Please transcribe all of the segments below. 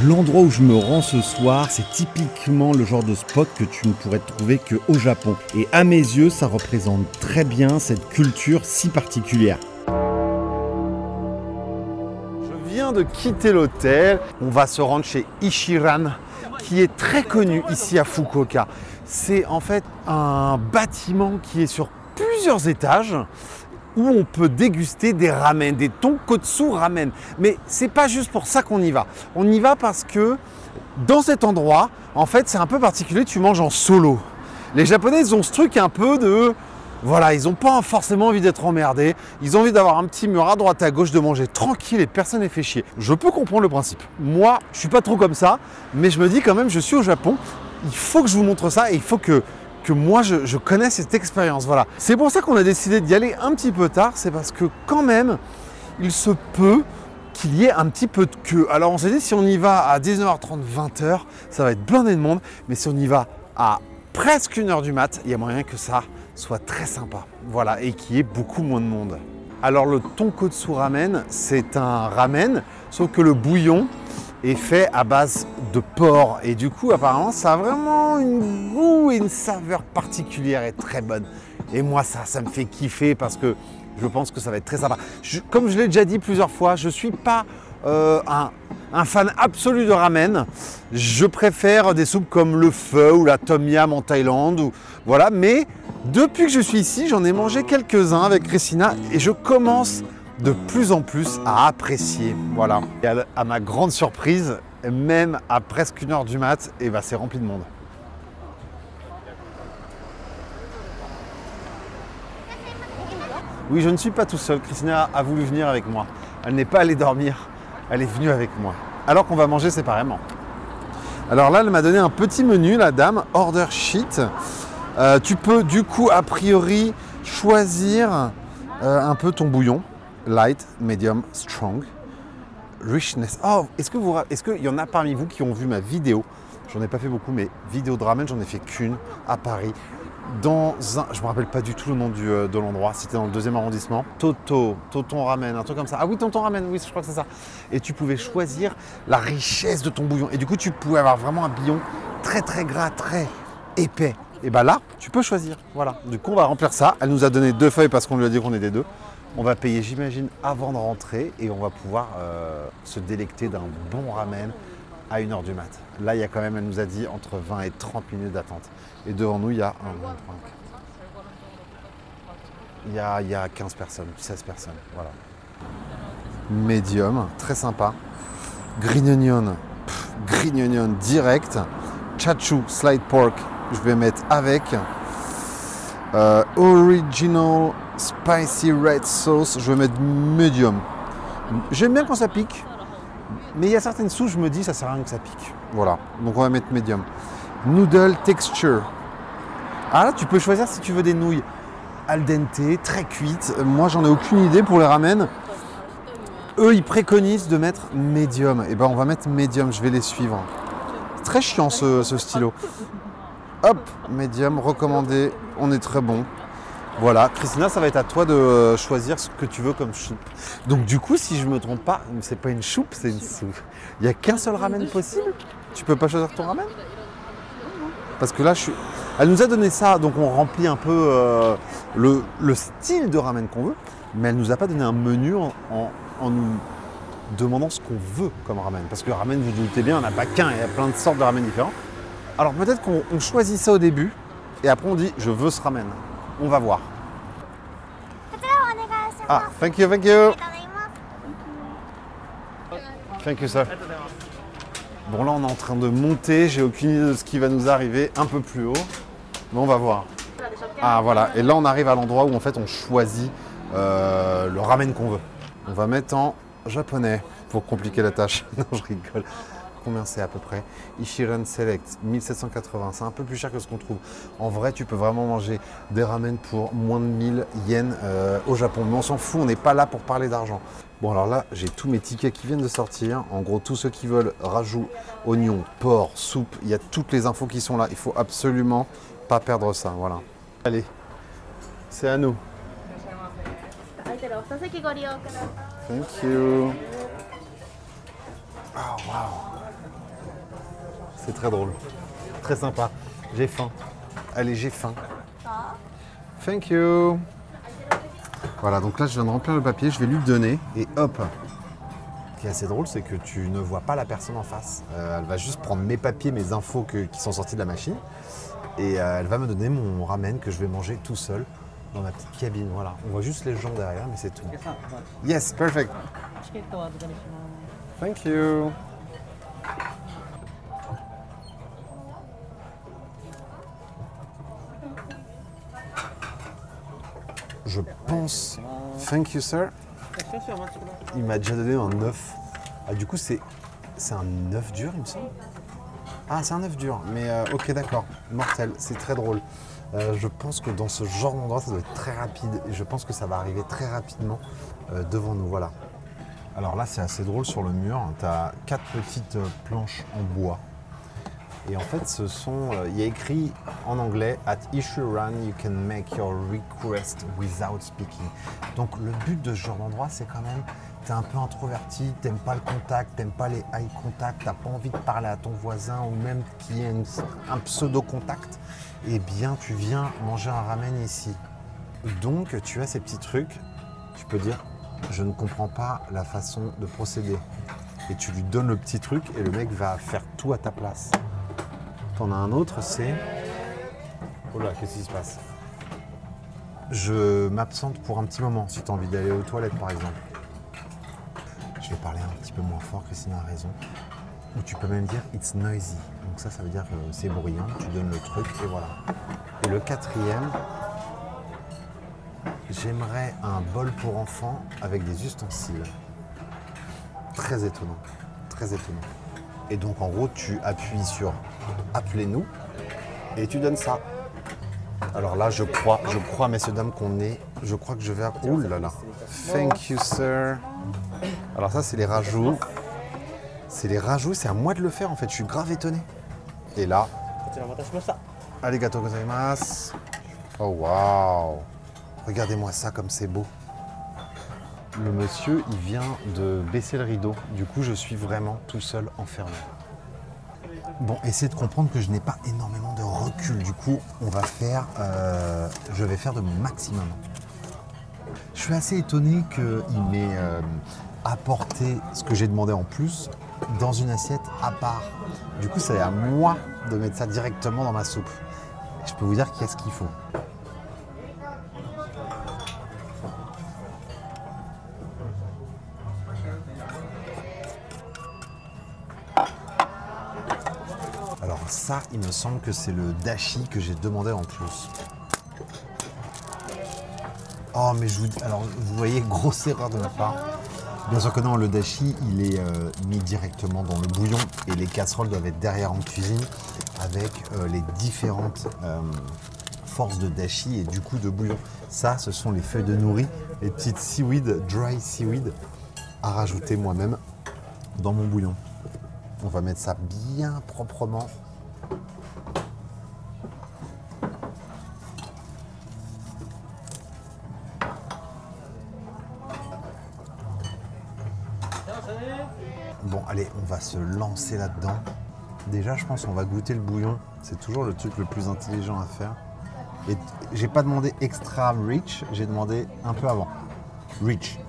L'endroit où je me rends ce soir, c'est typiquement le genre de spot que tu ne pourrais trouver qu'au Japon. Et à mes yeux, ça représente très bien cette culture si particulière. Je viens de quitter l'hôtel. On va se rendre chez Ichiran, qui est très connu ici à Fukuoka. C'est en fait un bâtiment qui est sur plusieurs étages, où on peut déguster des ramen, des tonkotsu ramen. Mais c'est pas juste pour ça qu'on y va. On y va parce que dans cet endroit, en fait, c'est un peu particulier, tu manges en solo. Les Japonais, ils ont ce truc un peu de... Voilà, ils n'ont pas forcément envie d'être emmerdés. Ils ont envie d'avoir un petit mur à droite, à gauche, de manger tranquille et personne n'est fait chier. Je peux comprendre le principe. Moi, je suis pas trop comme ça, mais je me dis quand même, je suis au Japon. Il faut que je vous montre ça et il faut que moi je connais cette expérience, voilà. C'est pour ça qu'on a décidé d'y aller un petit peu tard, c'est parce que quand même, il se peut qu'il y ait un petit peu de queue. Alors on s'est dit, si on y va à 19h30, 20h, ça va être blindé de monde, mais si on y va à presque 1h du mat, il y a moyen que ça soit très sympa, voilà, et qu'il y ait beaucoup moins de monde. Alors le tonkotsu ramen, c'est un ramen, sauf que le bouillon est fait à base de porc et du coup apparemment ça a vraiment un goût et une saveur particulière et très bonne. Et moi ça me fait kiffer parce que je pense que ça va être très sympa. Comme je l'ai déjà dit plusieurs fois, je ne suis pas un fan absolu de ramen. Je préfère des soupes comme le pho ou la tom yum en Thaïlande. Voilà, mais depuis que je suis ici, j'en ai mangé quelques-uns avec Christina et je commence de plus en plus à apprécier, voilà. Et à ma grande surprise, même à presque 1h du mat, et bah c'est rempli de monde. Oui, je ne suis pas tout seul, Christina a voulu venir avec moi. Elle n'est pas allée dormir, elle est venue avec moi. Alors qu'on va manger séparément. Alors là, elle m'a donné un petit menu, la dame, order sheet. Tu peux du coup, a priori, choisir un peu ton bouillon. Light, medium, strong, richness. Oh, est-ce qu'il y en a parmi vous qui ont vu ma vidéo? J'en ai pas fait beaucoup, mais vidéo de ramen, j'en ai fait qu'une à Paris. Je me rappelle pas du tout le nom de l'endroit, c'était dans le 2e arrondissement. Tonton Ramen, un truc comme ça. Ah oui, Tonton Ramen, oui, je crois que c'est ça. Et tu pouvais choisir la richesse de ton bouillon. Et du coup, tu pouvais avoir vraiment un bouillon très très gras, très épais. Et bah là, tu peux choisir. Voilà. Du coup, on va remplir ça. Elle nous a donné 2 feuilles parce qu'on lui a dit qu'on était 2. On va payer, j'imagine, avant de rentrer et on va pouvoir se délecter d'un bon ramen à 1h du mat. Là, il y a quand même, elle nous a dit, entre 20 et 30 minutes d'attente. Et devant nous, il y a 1, 2, 3, il y a 15 personnes, 16 personnes, voilà. Medium, très sympa. Green onion direct. Chachu, slide pork, je vais mettre avec. Original spicy red sauce, je vais mettre medium. J'aime bien quand ça pique, mais il y a certaines sauces, je me dis ça sert à rien que ça pique. Voilà, donc on va mettre medium. Noodle texture. Ah là, tu peux choisir si tu veux des nouilles al dente, très cuites. Moi, j'en ai aucune idée pour les ramen. Eux, ils préconisent de mettre medium. Et ben, on va mettre medium, je vais les suivre. C'est très chiant ce stylo. Hop, medium, recommandé, on est très bon. Voilà, Christina, ça va être à toi de choisir ce que tu veux comme soupe. Donc du coup, si je ne me trompe pas, c'est pas une soupe, c'est une soupe. Il n'y a qu'un seul ramen possible? Tu peux pas choisir ton ramen? Parce que là, elle nous a donné ça, donc on remplit un peu le style de ramen qu'on veut, mais elle nous a pas donné un menu en nous demandant ce qu'on veut comme ramen. Parce que le ramen, vous doutez bien, il n'y en a pas qu'un, il y a plein de sortes de ramen différents. Alors peut-être qu'on choisit ça au début, et après on dit « je veux ce ramen ». On va voir. Ah, thank you. Thank you, sir. Bon, là, on est en train de monter. J'ai aucune idée de ce qui va nous arriver un peu plus haut. Mais on va voir. Ah, voilà. Et là, on arrive à l'endroit où, en fait, on choisit le ramen qu'on veut. On va mettre en japonais pour compliquer la tâche. Non, je rigole. Combien c'est à peu près? Ichiran Select, 1780, c'est un peu plus cher que ce qu'on trouve. En vrai, tu peux vraiment manger des ramen pour moins de 1000 yens au Japon. Mais on s'en fout, on n'est pas là pour parler d'argent. Bon, alors là, j'ai tous mes tickets qui viennent de sortir. En gros, tous ceux qui veulent rajout, oignons, porc, soupe, il y a toutes les infos qui sont là. Il faut absolument pas perdre ça, voilà. Allez, c'est à nous. Thank you. Oh, wow. C'est très drôle. Très sympa. J'ai faim. Allez, j'ai faim. Thank you. Voilà, donc là, je viens de remplir le papier, je vais lui le donner et hop. Ce qui est assez drôle, c'est que tu ne vois pas la personne en face. Elle va juste prendre mes papiers, mes infos qui sont sortis de la machine et elle va me donner mon ramen que je vais manger tout seul dans ma petite cabine. Voilà, on voit juste les gens derrière, mais c'est tout. Yes, perfect. Thank you. Je pense. Thank you, sir. Il m'a déjà donné un œuf. Ah, du coup, c'est un œuf dur, il me semble. Ah, c'est un œuf dur. Mais ok, d'accord. Mortel. C'est très drôle. Je pense que dans ce genre d'endroit, ça doit être très rapide. Et je pense que ça va arriver très rapidement devant nous. Voilà. Alors là, c'est assez drôle sur le mur. Tu as 4 petites planches en bois. Et en fait, il y a écrit en anglais « At Ichiran, you can make your request without speaking ». Donc le but de ce genre d'endroit, c'est quand même, tu es un peu introverti, tu n'aimes pas le contact, tu n'aimes pas les eye contact, tu n'as pas envie de parler à ton voisin ou même qu'il y ait un pseudo-contact, eh bien tu viens manger un ramen ici. Donc tu as ces petits trucs, tu peux dire « je ne comprends pas la façon de procéder ». Et tu lui donnes le petit truc et le mec va faire tout à ta place. T'en as un autre, c'est... Oh là, qu'est-ce qui se passe? Je m'absente pour un petit moment, si tu as envie d'aller aux toilettes, par exemple. Je vais parler un petit peu moins fort, Christine a raison. Ou tu peux même dire « it's noisy ». Donc ça veut dire que c'est bruyant, tu donnes le truc et voilà. Et le quatrième, j'aimerais un bol pour enfants avec des ustensiles. Très étonnant, très étonnant. Et donc en gros, tu appuies sur « appelez-nous » et tu donnes ça. Alors là, je crois, messieurs, dames, je crois que je vais... Ouh là là. Thank you, sir. Alors ça, c'est les rajouts. C'est les rajouts, c'est à moi de le faire en fait. Je suis grave étonné. Et là... Arigatou gozaimasu. Oh waouh. Regardez-moi ça comme c'est beau. Le monsieur, il vient de baisser le rideau. Du coup, je suis vraiment tout seul enfermé. Bon, essayez de comprendre que je n'ai pas énormément de recul. Du coup, je vais faire de mon maximum. Je suis assez étonné qu'il m'ait apporté ce que j'ai demandé en plus dans une assiette à part. Du coup, c'est à moi de mettre ça directement dans ma soupe. Je peux vous dire qu'il y a ce qu'il faut. Alors ça, il me semble que c'est le dashi que j'ai demandé en plus. Oh, mais je vous dis... Alors, vous voyez, grosse erreur de ma part. Bien sûr que non, le dashi, il est mis directement dans le bouillon et les casseroles doivent être derrière en cuisine avec les différentes forces de dashi et du coup de bouillon. Ça, ce sont les feuilles de nori, les petites seaweed, dry seaweed à rajouter moi-même dans mon bouillon. On va mettre ça bien proprement. Bon, allez, on va se lancer là-dedans. Déjà, je pense qu'on va goûter le bouillon. C'est toujours le truc le plus intelligent à faire. Et j'ai pas demandé extra rich, j'ai demandé un peu avant. Rich.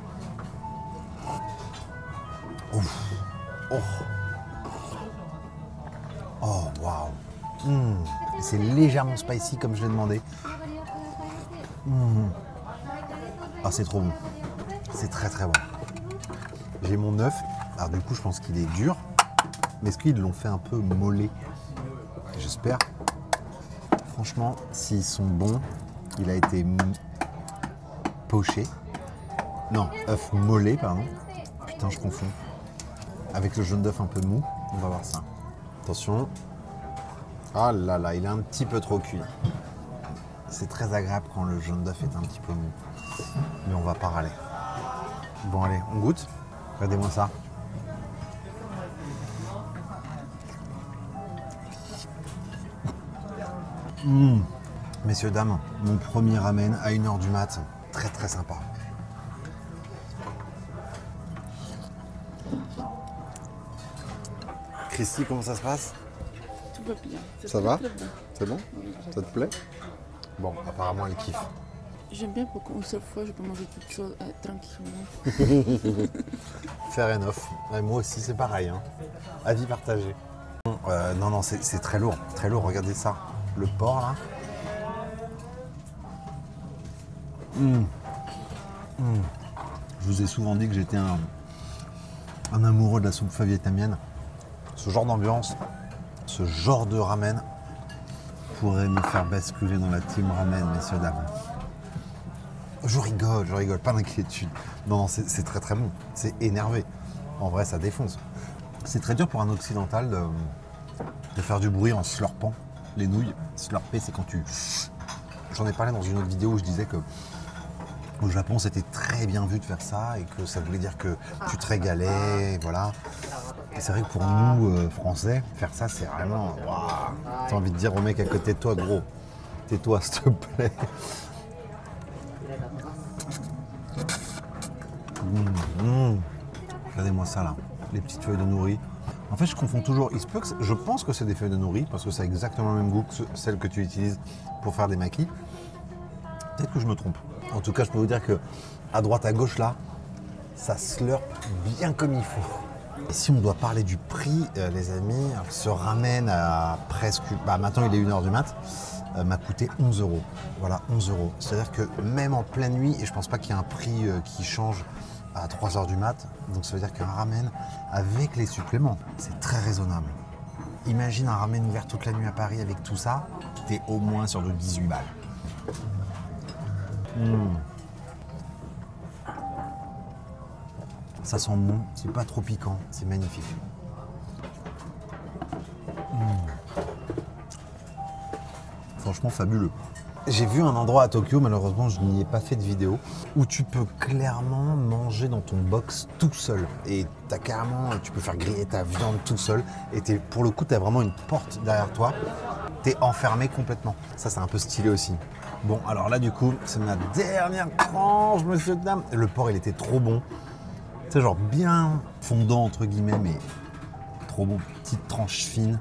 Ouf. Oh. Oh, waouh. C'est légèrement spicy comme je l'ai demandé. Ah, c'est trop bon. C'est très très bon. J'ai mon œuf. Alors du coup, je pense qu'il est dur. Mais est-ce qu'ils l'ont fait un peu mollet? J'espère. Franchement, s'ils sont bons, il a été poché. Non, œuf mollet, pardon. Putain, je confonds. Avec le jaune d'œuf un peu mou, on va voir ça. Attention. Ah là là, il est un petit peu trop cuit. C'est très agréable quand le jaune d'œuf est un petit peu mou. Mais on va pas râler. Bon allez, on goûte. Regardez-moi ça. Messieurs, dames, mon premier ramen à 1h du mat. Très très sympa. Christy, comment ça se passe? va bien. Ça va? Très bien. C'est bon? Oui. Ça te plaît? Bon, apparemment elle kiffe. J'aime bien pour qu'une seule fois, je peux manger toute chose tranquillement. Fair enough. Ouais, moi aussi, c'est pareil. Hein. Avis partagé. Non, c'est très lourd. Très lourd, regardez ça. Le porc, là. Je vous ai souvent dit que j'étais un amoureux de la soupe vietnamienne. Ce genre d'ambiance, ce genre de ramen pourrait me faire basculer dans la team ramen, messieurs, dames. Je rigole, pas d'inquiétude. Non, c'est très très bon. C'est énervé. En vrai, ça défonce. C'est très dur pour un occidental de faire du bruit en slurpant les nouilles. Slurper, c'est quand tu... J'en ai parlé dans une autre vidéo où je disais que au Japon, c'était très bien vu de faire ça et que ça voulait dire que tu te régalais, voilà. Et c'est vrai que pour nous, Français, faire ça, c'est vraiment... Waouh. T'as envie de dire au mec à côté de toi, gros, tais-toi, s'il te plaît. Regardez-moi ça, là. Les petites feuilles de nourri. En fait, je confonds toujours. Il se peut que je pense que c'est des feuilles de nourri parce que ça a exactement le même goût que celles que tu utilises pour faire des makis. Peut-être que je me trompe. En tout cas, je peux vous dire que à droite, à gauche, là, ça slurpe bien comme il faut. Et si on doit parler du prix, les amis, ce ramen à presque... maintenant, il est 1h du mat, m'a coûté 11 €. Voilà, 11 €. C'est-à-dire que même en pleine nuit, et je pense pas qu'il y ait un prix qui change à 3h du mat, donc ça veut dire qu'un ramen avec les suppléments, c'est très raisonnable. Imagine un ramen ouvert toute la nuit à Paris avec tout ça, t'es au moins sur de 18 balles. Ça sent bon, c'est pas trop piquant, c'est magnifique. Franchement fabuleux. J'ai vu un endroit à Tokyo, malheureusement je n'y ai pas fait de vidéo, où tu peux clairement manger dans ton box tout seul. Et t'as carrément, tu peux faire griller ta viande tout seul. Et pour le coup, tu as vraiment une porte derrière toi. Tu es enfermé complètement. Ça, c'est un peu stylé aussi. Bon, alors là, du coup, c'est ma dernière tranche, monsieur dame. Le porc, il était trop bon. C'est genre bien fondant, entre guillemets, mais trop bon. Petite tranche fine.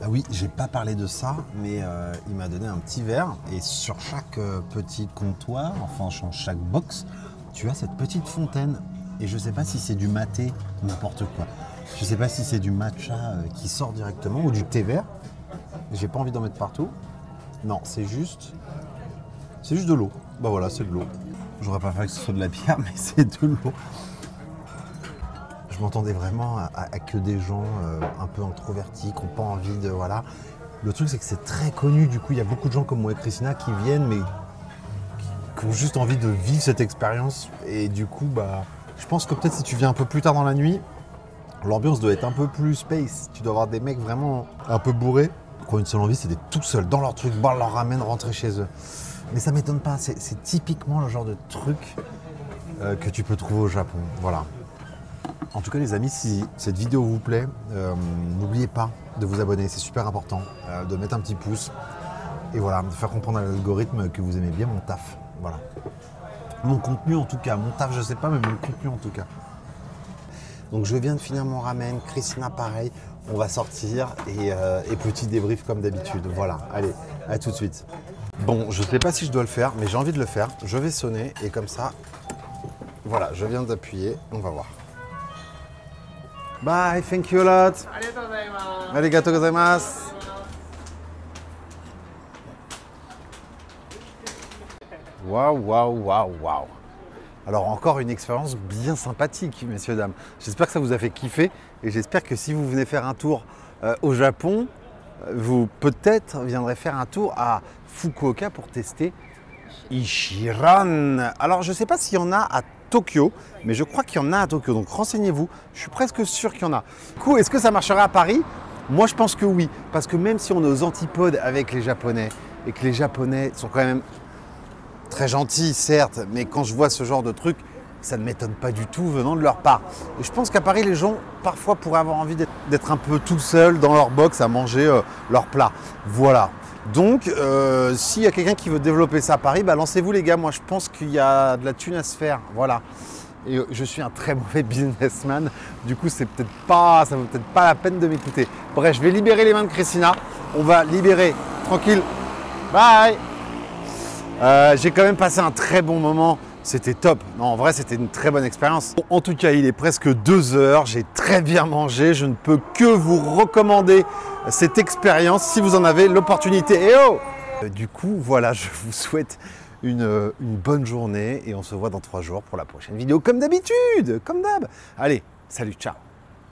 Ah oui, j'ai pas parlé de ça, mais il m'a donné un petit verre. Et sur chaque petit comptoir, enfin sur chaque box, tu as cette petite fontaine. Et je sais pas si c'est du maté, n'importe quoi. Je sais pas si c'est du matcha qui sort directement ou du thé vert. J'ai pas envie d'en mettre partout. Non, c'est juste de l'eau. Bah voilà, c'est de l'eau. J'aurais pas fait que ce soit de la bière, mais c'est de l'eau. Je m'entendais vraiment à que des gens un peu introvertis, qui n'ont pas envie de... Voilà. Le truc, c'est que c'est très connu. Du coup, il y a beaucoup de gens comme moi et Christina qui viennent, mais qui ont juste envie de vivre cette expérience. Et du coup, je pense que peut-être si tu viens un peu plus tard dans la nuit, l'ambiance doit être un peu plus space. Tu dois avoir des mecs vraiment un peu bourrés. Qui ont une seule envie, c'est d'être tout seul dans leur truc, boire leur ramen, rentrer chez eux. Mais ça m'étonne pas. C'est typiquement le genre de truc que tu peux trouver au Japon. Voilà. En tout cas les amis, si cette vidéo vous plaît, n'oubliez pas de vous abonner, c'est super important, de mettre un petit pouce et voilà, de faire comprendre à l'algorithme que vous aimez bien mon taf. Voilà. Mon contenu en tout cas, mon taf je sais pas, mais mon contenu en tout cas. Donc je viens de finir mon ramen, Christina pareil, on va sortir et petit débrief comme d'habitude. Voilà, allez, à tout de suite. Bon, je sais pas si je dois le faire, mais j'ai envie de le faire. Je vais sonner et comme ça, voilà, je viens d'appuyer, on va voir. Bye, thank you a lot. Arigatou gozaimasu. Waouh, waouh, waouh, waouh. Alors encore une expérience bien sympathique, messieurs, dames. J'espère que ça vous a fait kiffer et j'espère que si vous venez faire un tour au Japon, vous peut-être viendrez faire un tour à Fukuoka pour tester Ichiran. Alors je ne sais pas s'il y en a à Tokyo, mais je crois qu'il y en a à Tokyo, donc renseignez-vous, je suis presque sûr qu'il y en a. Du coup, est-ce que ça marchera à Paris? Moi je pense que oui, parce que même si on est aux antipodes avec les Japonais, et que les Japonais sont quand même très gentils certes, mais quand je vois ce genre de truc, ça ne m'étonne pas du tout venant de leur part. Et je pense qu'à Paris, les gens parfois pourraient avoir envie d'être un peu tout seuls dans leur box à manger leur plat. Voilà. Donc, s'il y a quelqu'un qui veut développer ça à Paris, lancez-vous les gars. Moi, je pense qu'il y a de la thune à se faire. Voilà. et je suis un très mauvais businessman. Du coup, ça vaut peut-être pas la peine de m'écouter. Bref, je vais libérer les mains de Christina. On va libérer tranquille. Bye. J'ai quand même passé un très bon moment. C'était top. Non, en vrai, c'était une très bonne expérience. En tout cas, il est presque 2 heures. J'ai très bien mangé. Je ne peux que vous recommander cette expérience si vous en avez l'opportunité. Et oh! Du coup, voilà, je vous souhaite une bonne journée et on se voit dans 3 jours pour la prochaine vidéo comme d'habitude, comme d'hab. Allez, salut, ciao.